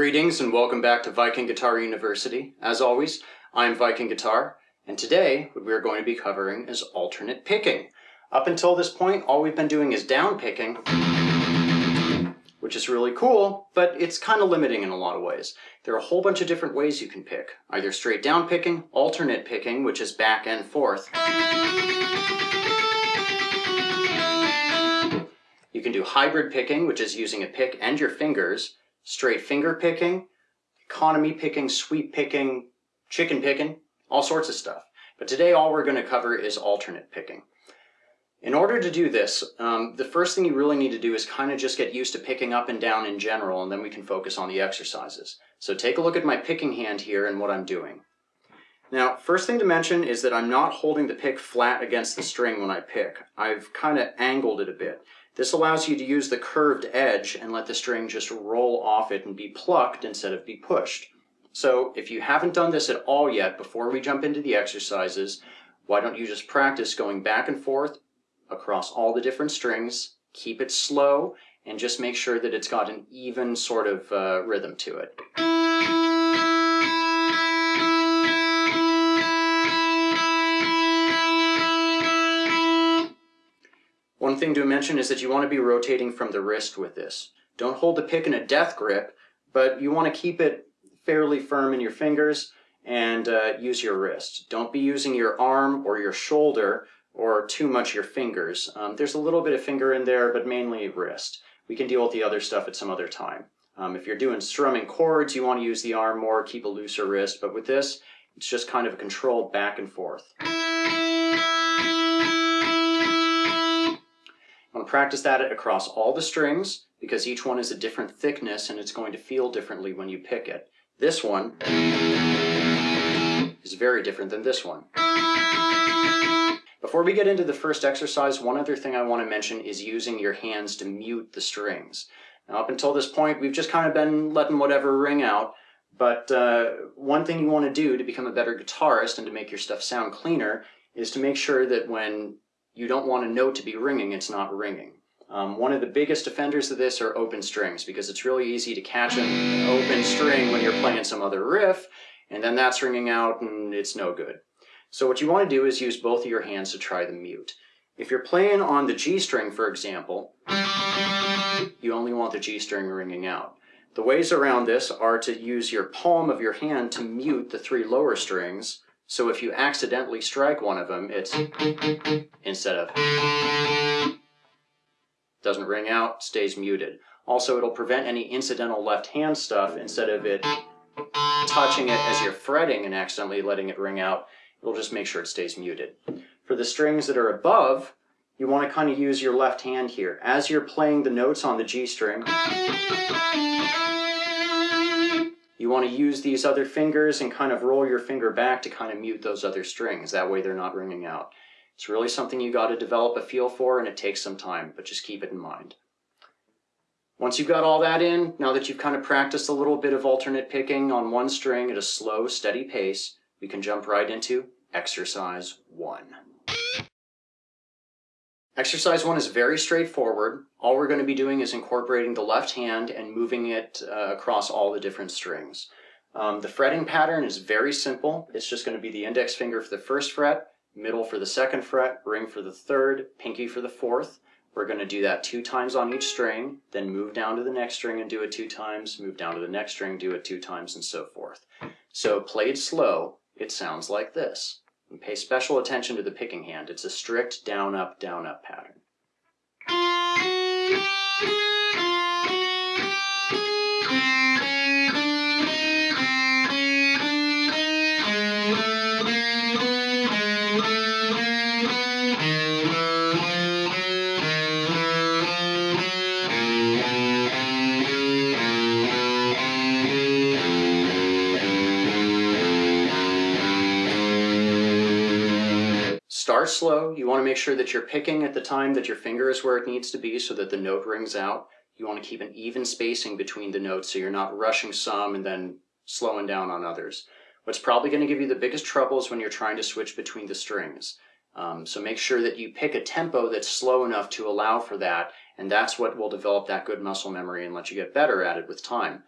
Greetings and welcome back to Viking Guitar University. As always, I'm Viking Guitar, and today what we're going to be covering is alternate picking. Up until this point, all we've been doing is down picking, which is really cool, but it's kind of limiting in a lot of ways. There are a whole bunch of different ways you can pick. Either straight down picking, alternate picking, which is back and forth. You can do hybrid picking, which is using a pick and your fingers. Straight finger picking, economy picking, sweep picking, chicken picking, all sorts of stuff. But today all we're going to cover is alternate picking. In order to do this, the first thing you really need to do is kind of just get used to picking up and down in general, and then we can focus on the exercises. So take a look at my picking hand here and what I'm doing. Now, first thing to mention is that I'm not holding the pick flat against the string when I pick. I've kind of angled it a bit. This allows you to use the curved edge and let the string just roll off it and be plucked instead of be pushed. So if you haven't done this at all yet, before we jump into the exercises, why don't you just practice going back and forth across all the different strings, keep it slow, and just make sure that it's got an even sort of rhythm to it. One thing to mention is that you want to be rotating from the wrist with this. Don't hold the pick in a death grip, but you want to keep it fairly firm in your fingers and use your wrist. Don't be using your arm or your shoulder or too much your fingers. There's a little bit of finger in there, but mainly wrist. We can deal with the other stuff at some other time. If you're doing strumming chords, you want to use the arm more, keep a looser wrist, but with this, it's just kind of a controlled back and forth. I want to practice that across all the strings because each one is a different thickness and it's going to feel differently when you pick it. This one is very different than this one. Before we get into the first exercise, one other thing I want to mention is using your hands to mute the strings. Now, up until this point, we've just kind of been letting whatever ring out, but one thing you want to do to become a better guitarist and to make your stuff sound cleaner is to make sure that when you don't want a note to be ringing, it's not ringing. One of the biggest offenders of this are open strings because it's really easy to catch an open string when you're playing some other riff, and then that's ringing out and it's no good. So what you want to do is use both of your hands to try the mute. If you're playing on the G string, for example, you only want the G string ringing out. The ways around this are to use your palm of your hand to mute the three lower strings. So if you accidentally strike one of them, it's instead of doesn't ring out, stays muted. Also, it'll prevent any incidental left hand stuff. Instead of it touching it as you're fretting and accidentally letting it ring out, it'll just make sure it stays muted. For the strings that are above, you want to kind of use your left hand here. As you're playing the notes on the G string, you want to use these other fingers and kind of roll your finger back to kind of mute those other strings. That way they're not ringing out. It's really something you got to develop a feel for, and it takes some time, but just keep it in mind. Once you've got all that in, now that you've kind of practiced a little bit of alternate picking on one string at a slow, steady pace, we can jump right into exercise 1. Exercise 1 is very straightforward. All we're going to be doing is incorporating the left hand and moving it across all the different strings. The fretting pattern is very simple. It's just going to be the index finger for the first fret, middle for the second fret, ring for the third, pinky for the fourth. We're going to do that 2 times on each string, then move down to the next string and do it 2 times, move down to the next string, do it 2 times, and so forth. So played slow, it sounds like this. And pay special attention to the picking hand. It's a strict down, up pattern. Start slow. You want to make sure that you're picking at the time that your finger is where it needs to be so that the note rings out. You want to keep an even spacing between the notes so you're not rushing some and then slowing down on others. What's probably going to give you the biggest trouble is when you're trying to switch between the strings. So make sure that you pick a tempo that's slow enough to allow for that, and that's what will develop that good muscle memory and let you get better at it with time.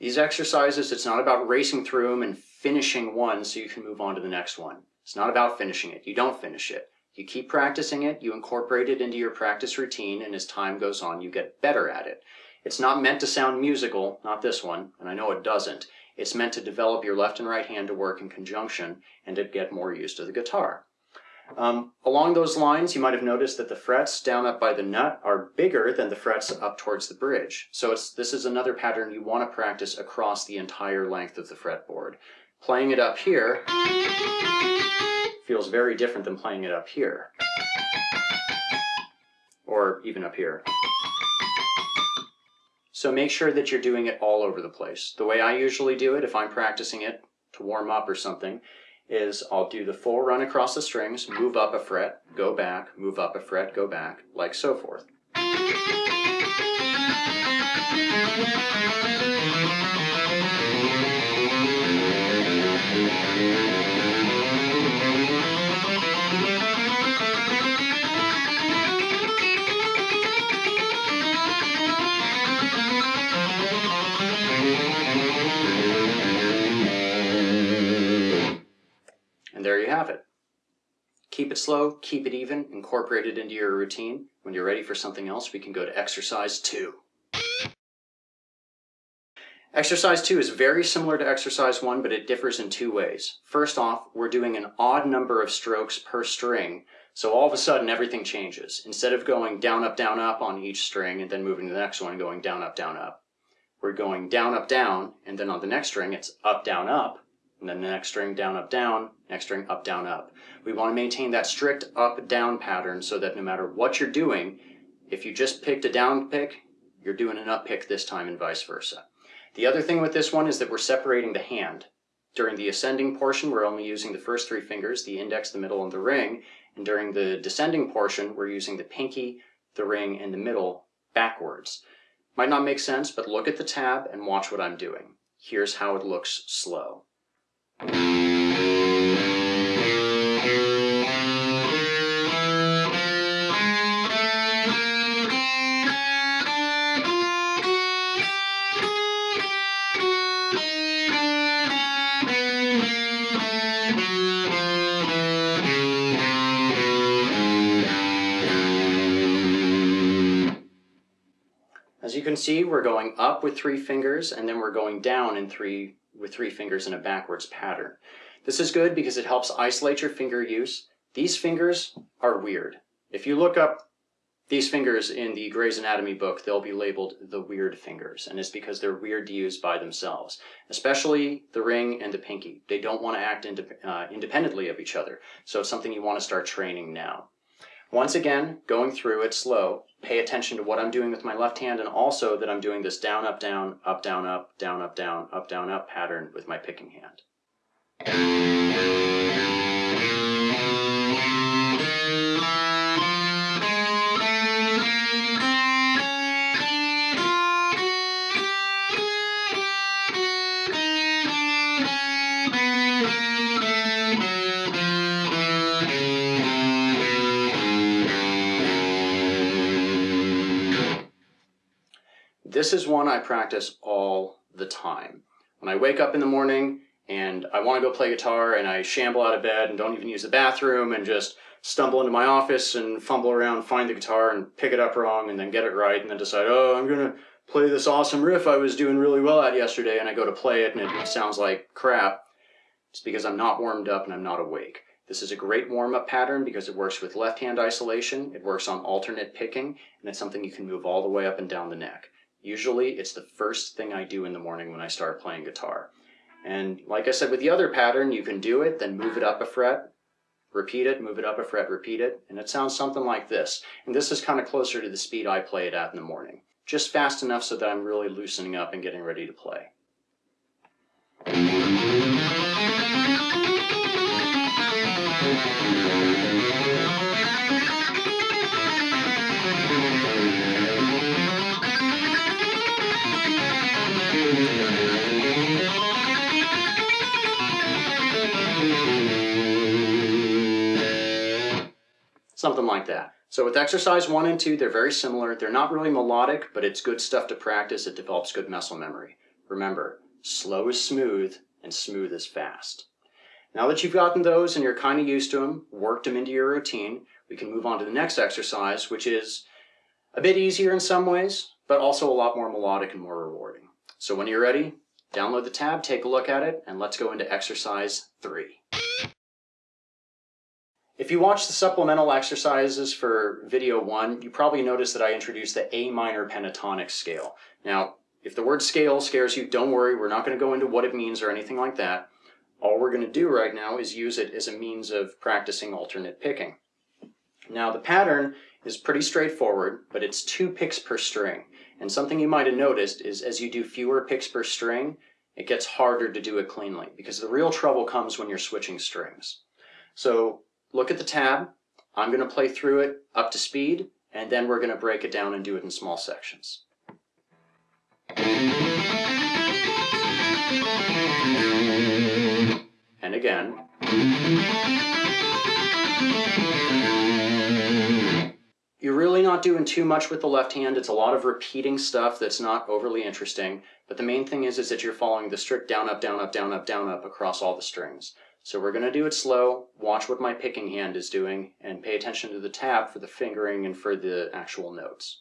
These exercises, it's not about racing through them and finishing one so you can move on to the next one. It's not about finishing it. You don't finish it. You keep practicing it, you incorporate it into your practice routine, and as time goes on, you get better at it. It's not meant to sound musical, not this one, and I know it doesn't. It's meant to develop your left and right hand to work in conjunction and to get more used to the guitar. Along those lines, you might have noticed that the frets down up by the nut are bigger than the frets up towards the bridge. So this is another pattern you want to practice across the entire length of the fretboard. Playing it up here feels very different than playing it up here, or even up here. So make sure that you're doing it all over the place. The way I usually do it, if I'm practicing it to warm up or something, is I'll do the full run across the strings, move up a fret, go back, move up a fret, go back, like so forth. And there you have it. Keep it slow, keep it even, incorporate it into your routine. When you're ready for something else, we can go to exercise 2. Exercise 2 is very similar to exercise 1, but it differs in 2 ways. First off, we're doing an odd number of strokes per string, so all of a sudden everything changes. Instead of going down, up on each string and then moving to the next one, going down, up. We're going down, and then on the next string it's up, and then the next string down, next string up, up. We want to maintain that strict up, down pattern so that no matter what you're doing, if you just picked a down pick, you're doing an up pick this time and vice versa. The other thing with this one is that we're separating the hand. During the ascending portion, we're only using the first 3 fingers, the index, the middle, and the ring. And during the descending portion, we're using the pinky, the ring, and the middle backwards. Might not make sense, but look at the tab and watch what I'm doing. Here's how it looks slow. As you can see, we're going up with 3 fingers, and then we're going down with 3 fingers in a backwards pattern. This is good because it helps isolate your finger use. These fingers are weird. If you look up these fingers in the Gray's Anatomy book, they'll be labeled the weird fingers, and it's because they're weird to use by themselves, especially the ring and the pinky. They don't want to act independently of each other, so it's something you want to start training now. Once again, going through it slow, pay attention to what I'm doing with my left hand, and also that I'm doing this down, up, down, up, down, up, down, up, down, up, down, up pattern with my picking hand. This is one I practice all the time. When I wake up in the morning and I want to go play guitar and I shamble out of bed and don't even use the bathroom and just stumble into my office and fumble around, find the guitar and pick it up wrong and then get it right and then decide, oh, I'm going to play this awesome riff I was doing really well at yesterday, and I go to play it and it sounds like crap. It's because I'm not warmed up and I'm not awake. This is a great warm-up pattern because it works with left-hand isolation, it works on alternate picking, and it's something you can move all the way up and down the neck. Usually, it's the first thing I do in the morning when I start playing guitar. And like I said with the other pattern, you can do it, then move it up a fret, repeat it, move it up a fret, repeat it, and it sounds something like this. And this is kind of closer to the speed I play it at in the morning. Just fast enough so that I'm really loosening up and getting ready to play. Something like that. So with exercise 1 and 2, they're very similar. They're not really melodic, but it's good stuff to practice. It develops good muscle memory. Remember, slow is smooth and smooth is fast. Now that you've gotten those and you're kind of used to them, worked them into your routine, we can move on to the next exercise, which is a bit easier in some ways, but also a lot more melodic and more rewarding. So when you're ready, download the tab, take a look at it, and let's go into exercise 3. If you watch the supplemental exercises for video 1, you probably noticed that I introduced the A minor pentatonic scale. Now, if the word scale scares you, don't worry, we're not going to go into what it means or anything like that. All we're going to do right now is use it as a means of practicing alternate picking. Now, the pattern is pretty straightforward, but it's 2 picks per string. And something you might have noticed is as you do fewer picks per string, it gets harder to do it cleanly, because the real trouble comes when you're switching strings. So look at the tab. I'm going to play through it up to speed, and then we're going to break it down and do it in small sections. And again. You're really not doing too much with the left hand. It's a lot of repeating stuff that's not overly interesting, but the main thing is that you're following the strict down, up, down, up, down, up, down, up across all the strings. So we're going to do it slow, watch what my picking hand is doing, and pay attention to the tab for the fingering and for the actual notes.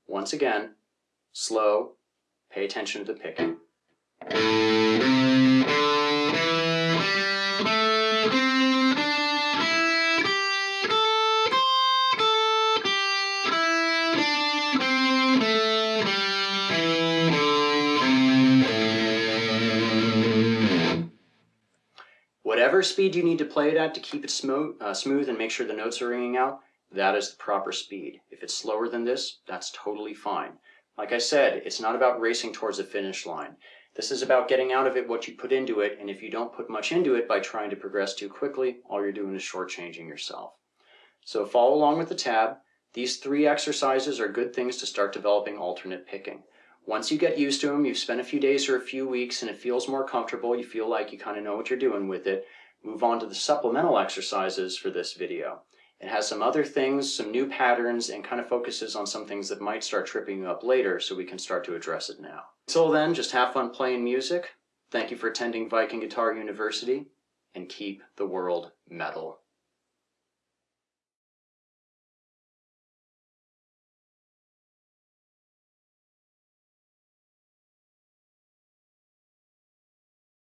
Once again, slow, pay attention to the picking. Whatever speed you need to play it at to keep it smooth and make sure the notes are ringing out, that is the proper speed. If it's slower than this, that's totally fine. Like I said, it's not about racing towards the finish line. This is about getting out of it what you put into it, and if you don't put much into it by trying to progress too quickly, all you're doing is shortchanging yourself. So follow along with the tab. These 3 exercises are good things to start developing alternate picking. Once you get used to them, you've spent a few days or a few weeks and it feels more comfortable, you feel like you kind of know what you're doing with it, move on to the supplemental exercises for this video. It has some other things, some new patterns, and kind of focuses on some things that might start tripping you up later, so we can start to address it now. Until then, just have fun playing music. Thank you for attending Viking Guitar University, and keep the world metal.